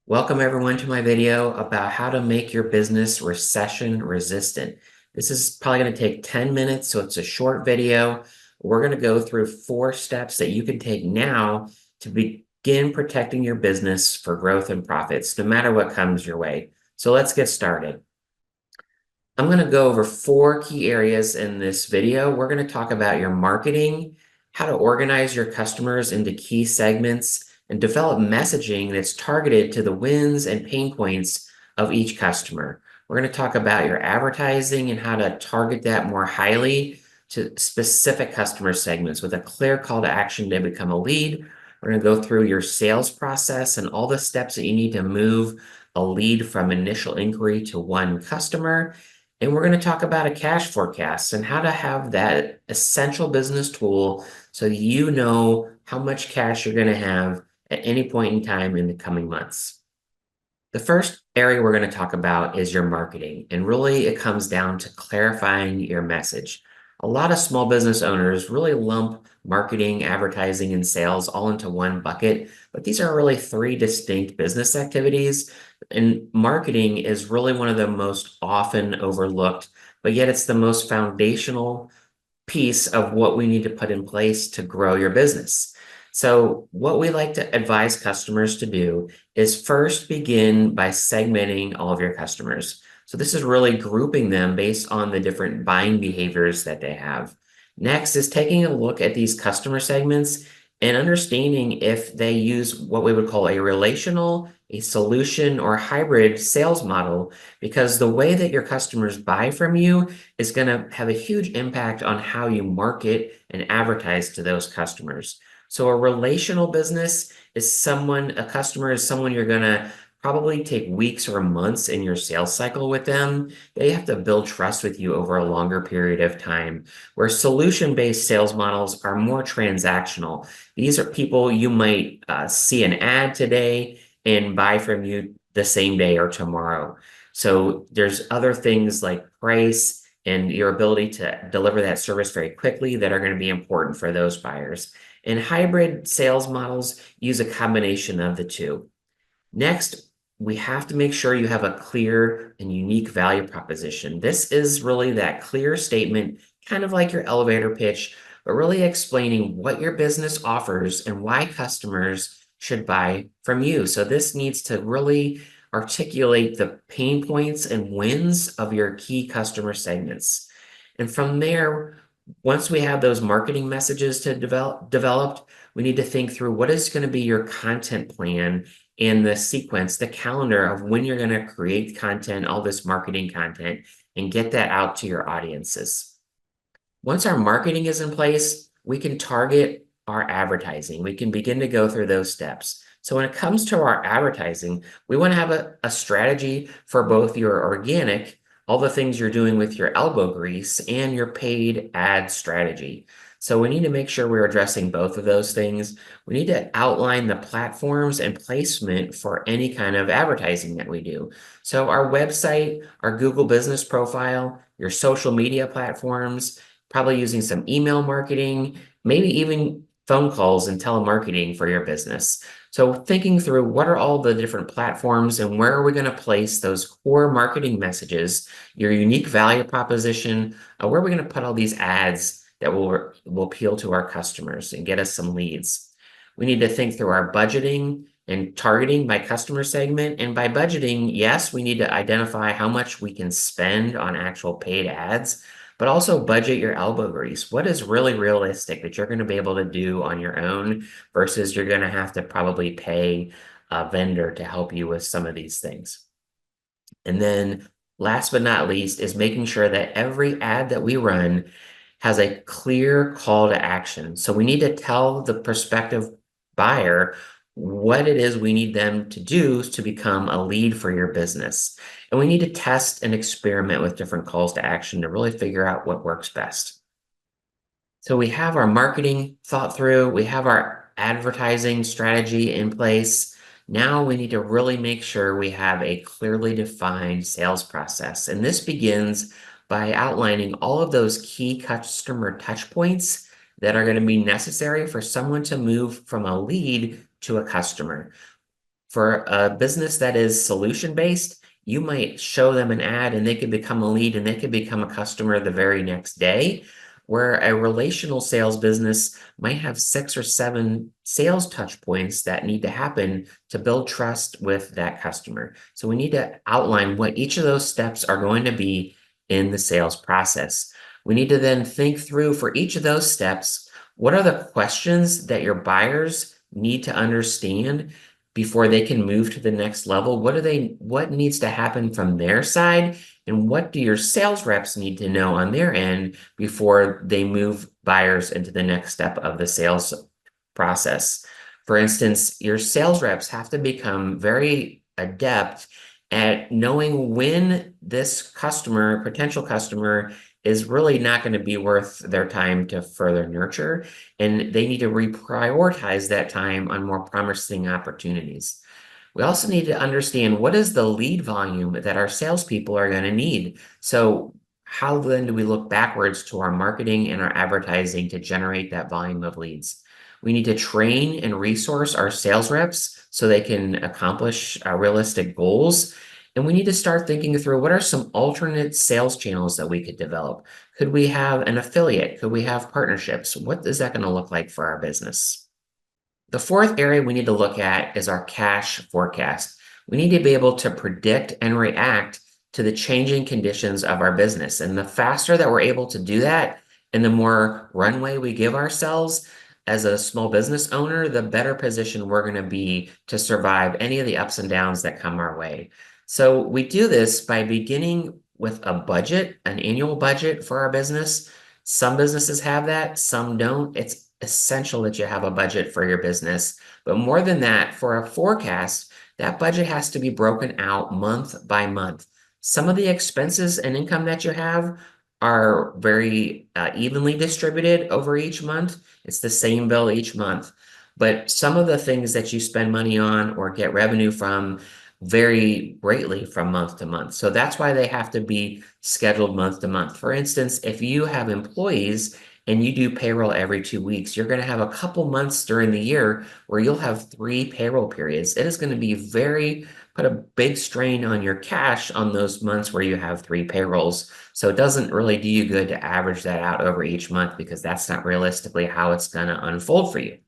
Welcome everyone to my video about how to make your business recession resistant. This is probably going to take 10 minutes, so it's a short video. We're going to go through 4 steps that you can take now to begin protecting your business for growth and profits, no matter what comes your way. So let's get started. I'm going to go over 4 key areas in this video. We're going to talk about your marketing, how to organize your customers into key segments, and develop messaging that's targeted to the wins and pain points of each customer. We're going to talk about your advertising and how to target that more highly to specific customer segments with a clear call to action to become a lead. We're going to go through your sales process and all the steps that you need to move a lead from initial inquiry to one customer. And we're going to talk about a cash forecast and how to have that essential business tool so you know how much cash you're going to have at any point in time in the coming months. The first area we're going to talk about is your marketing, and really it comes down to clarifying your message. A lot of small business owners really lump marketing, advertising, and sales all into one bucket, but these are really 3 distinct business activities. And marketing is really one of the most often overlooked, but yet it's the most foundational piece of what we need to put in place to grow your business. So, what we like to advise customers to do is first begin by segmenting all of your customers. So, this is really grouping them based on the different buying behaviors that they have. Next is taking a look at these customer segments and understanding if they use what we would call a relational, a solution, or hybrid sales model, because the way that your customers buy from you is going to have a huge impact on how you market and advertise to those customers. So a relational business is a customer is someone you're going to probably take weeks or months in your sales cycle with them. They have to build trust with you over a longer period of time, where solution-based sales models are more transactional. These are people you might see an ad today and buy from you the same day or tomorrow. So there's other things like price and your ability to deliver that service very quickly that are going to be important for those buyers. And hybrid sales models use a combination of the two. Next, we have to make sure you have a clear and unique value proposition. This is really that clear statement, kind of like your elevator pitch, but really explaining what your business offers and why customers should buy from you. So this needs to really articulate the pain points and wins of your key customer segments. And from there, once we have those marketing messages to developed, we need to think through what is going to be your content plan and the sequence, the calendar of when you're going to create content, all this marketing content, and get that out to your audiences. Once our marketing is in place, we can target our advertising. We can begin to go through those steps. So when it comes to our advertising, we want to have a strategy for both your organic, all the things you're doing with your elbow grease, and your paid ad strategy. So we need to make sure we're addressing both of those things. We need to outline the platforms and placement for any kind of advertising that we do. So our website, our Google business profile, your social media platforms, probably using some email marketing, maybe even phone calls and telemarketing for your business. So thinking through what are all the different platforms and where are we going to place those core marketing messages, your unique value proposition, where are we going to put all these ads that will appeal to our customers and get us some leads. We need to think through our budgeting and targeting by customer segment. And by budgeting, yes, we need to identify how much we can spend on actual paid ads, but also budget your elbow grease. What is really realistic that you're going to be able to do on your own versus you're going to have to probably pay a vendor to help you with some of these things. And then last but not least is making sure that every ad that we run has a clear call to action. So we need to tell the prospective buyer what it is we need them to do to become a lead for your business. And we need to test and experiment with different calls to action to really figure out what works best. So we have our marketing thought through, we have our advertising strategy in place. Now we need to really make sure we have a clearly defined sales process. And this begins by outlining all of those key customer touch points that are going to be necessary for someone to move from a lead to a customer. For a business that is solution-based, you might show them an ad and they could become a lead and they could become a customer the very next day. Where a relational sales business might have 6 or 7 sales touch points that need to happen to build trust with that customer. So we need to outline what each of those steps are going to be in the sales process. We need to then think through for each of those steps, what are the questions that your buyers need to understand before they can move to the next level? What needs to happen from their side? And what do your sales reps need to know on their end before they move buyers into the next step of the sales process? For instance, your sales reps have to become very adept at knowing when this customer, potential customer, is really not going to be worth their time to further nurture, and they need to reprioritize that time on more promising opportunities. We also need to understand what is the lead volume that our salespeople are going to need. So how then do we look backwards to our marketing and our advertising to generate that volume of leads? We need to train and resource our sales reps so they can accomplish realistic goals. And we need to start thinking through what are some alternate sales channels that we could develop. Could we have an affiliate? Could we have partnerships? What is that going to look like for our business? The fourth area we need to look at is our cash forecast. We need to be able to predict and react to the changing conditions of our business. And the faster that we're able to do that, and the more runway we give ourselves as a small business owner, the better position we're going to be to survive any of the ups and downs that come our way. So we do this by beginning with a budget, an annual budget for our business. Some businesses have that, some don't. It's essential that you have a budget for your business. But more than that, for a forecast, that budget has to be broken out month by month. Some of the expenses and income that you have are very evenly distributed over each month. It's the same bill each month. But some of the things that you spend money on or get revenue from vary greatly from month to month. So that's why they have to be scheduled month to month. For instance, if you have employees and you do payroll every 2 weeks, you're going to have a couple months during the year where you'll have 3 payroll periods. It is going to be put a big strain on your cash on those months where you have 3 payrolls. So it doesn't really do you good to average that out over each month because that's not realistically how it's going to unfold for you.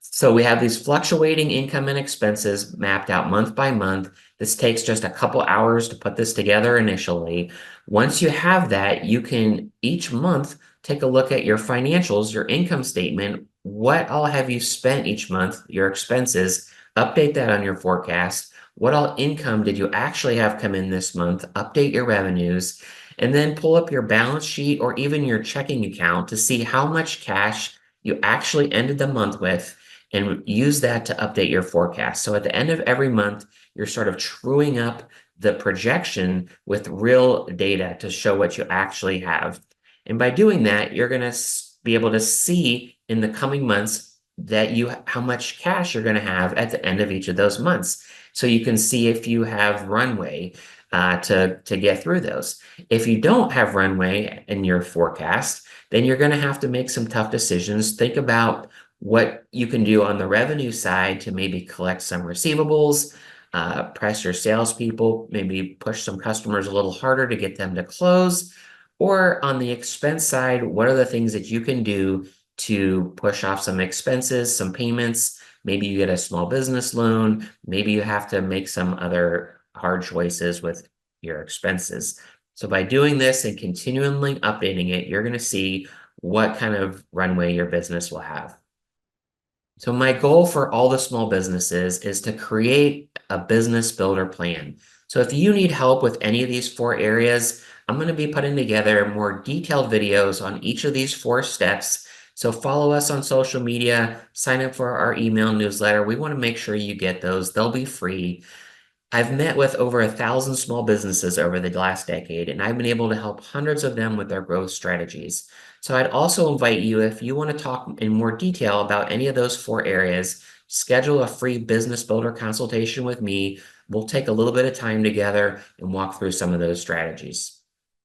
So we have these fluctuating income and expenses mapped out month by month. This takes just a couple hours to put this together initially. Once you have that, you can each month take a look at your financials, your income statement. What all have you spent each month, your expenses, update that on your forecast. What all income did you actually have come in this month? Update your revenues, and then pull up your balance sheet or even your checking account to see how much cash you actually ended the month with, and use that to update your forecast. So at the end of every month, you're sort of truing up the projection with real data to show what you actually have. And by doing that, you're going to be able to see in the coming months that how much cash you're going to have at the end of each of those months. So you can see if you have runway to get through those. If you don't have runway in your forecast, then you're going to have to make some tough decisions. Think about what you can do on the revenue side to maybe collect some receivables, press your salespeople, maybe push some customers a little harder to get them to close. Or on the expense side, what are the things that you can do to push off some expenses, some payments? Maybe you get a small business loan. Maybe you have to make some other hard choices with your expenses. So by doing this and continually updating it, you're going to see what kind of runway your business will have. So my goal for all the small businesses is to create a business builder plan. So if you need help with any of these 4 areas, I'm going to be putting together more detailed videos on each of these 4 steps. So follow us on social media, sign up for our email newsletter. We want to make sure you get those. They'll be free. I've met with over 1,000 small businesses over the last decade, and I've been able to help hundreds of them with their growth strategies. So I'd also invite you, if you want to talk in more detail about any of those 4 areas, schedule a free business builder consultation with me. We'll take a little bit of time together and walk through some of those strategies.